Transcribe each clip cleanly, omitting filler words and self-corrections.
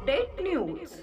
Update news.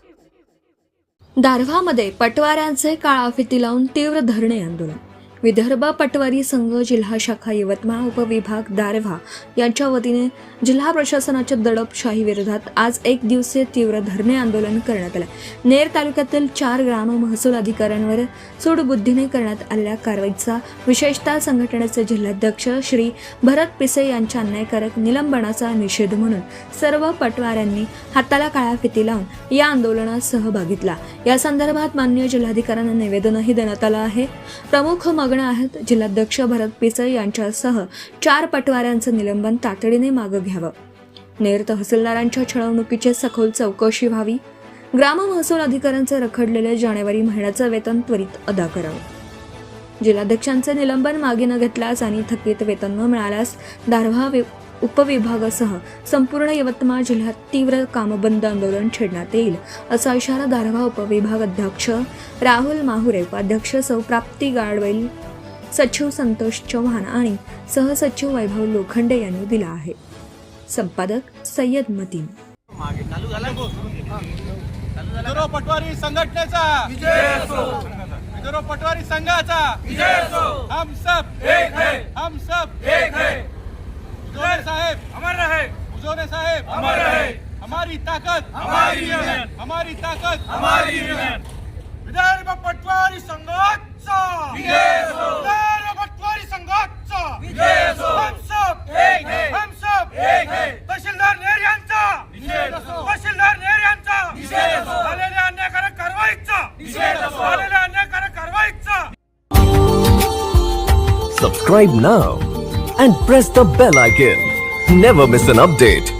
दारव्हामध्ये पटवाऱ्यांचे काळाफिती लावून तीव्र धरणे आंदोलन। विदर्भ पटवारी संघ जिल्हा शाखा यवतमाळ उपविभाग दारव्हा यांच्या वतीने जिल्हा प्रशासनाच्या दडपशाही विरोधात आज एक दिवसीय तीव्र धरणे आंदोलन करण्यात आले। नेर तालुक्यातील 4 ग्राम महसूल अधिकाऱ्यांवर सूडबुद्धीने करण्यात आलेल्या कारवाईचा विशेषतः संघटनेचे जिल्हाध्यक्ष श्री भरत पिसे यांच्या अन्यायकारक निलंबनाचा निषेध म्हणून सर्व पटवाऱ्यांनी हाताला काळाफिती लावून या आंदोलनात सहभाग घेतला। या संदर्भात माननीय जिल्हाधिकाऱ्यांना निवेदनही देण्यात आलं आहे। प्रमुख मागण्या आहेत जिल्हाध्यक्ष भरत पिसे यांच्यासह 4 पटवाऱ्यांचं निलंबन तातडीने मागे घ्यावं। नेर तहसीलदारांच्या छळवणुकीची सखोल चौकशी व्हावी। ग्राम महसूल अधिकाऱ्यांचे रखडलेले जानेवारी महिन्याचं वेतन त्वरित अदा करावं। जिल्हाध्यक्षांचे निलंबन मागे न घेतल्यास आणि थकीत वेतन न मिळाल्यास दारव्हा उपविभागासह संपूर्ण यवतमाळ जिल्ह्यात तीव्र कामबंद आंदोलन छेडण्यात येईल असा इशारा दारव्हा उपविभाग अध्यक्ष राहुल माहुरे, उपाध्यक्ष सौ प्राप्ती गाडवेल, सचिव संतोष चव्हाण आणि सहसचिव वैभव लोखंडे यांनी दिला आहे। संपादक सय्यद मतीन। विदर्भ पटवारी संघटनेचा विजय असो, विदर्भ पटवारी संघाचा विजय असो। हम सब एक है, हम सब एक है। उजोरे साहेब अमर रहे, उजोरे साहेब अमर रहे। हमारी ताकत हमारी यूनियन, हमारी ताकत हमारी यूनियन। विदर्भ पटवारी संघाचा विजय असो, विदर्भ पटवारी संघाचा विजय असो। हम सब एक है, हम सब एक है। तहसीलदार नेर यांचा विजय असो, तहसीलदार नेर यांचा विजय असो। झालेल्या अन्यायकारक कारवाईचा विजय असो, झालेल्या अन्यायकारक कारवाईचा। Subscribe now and press the bell icon. Never miss an update.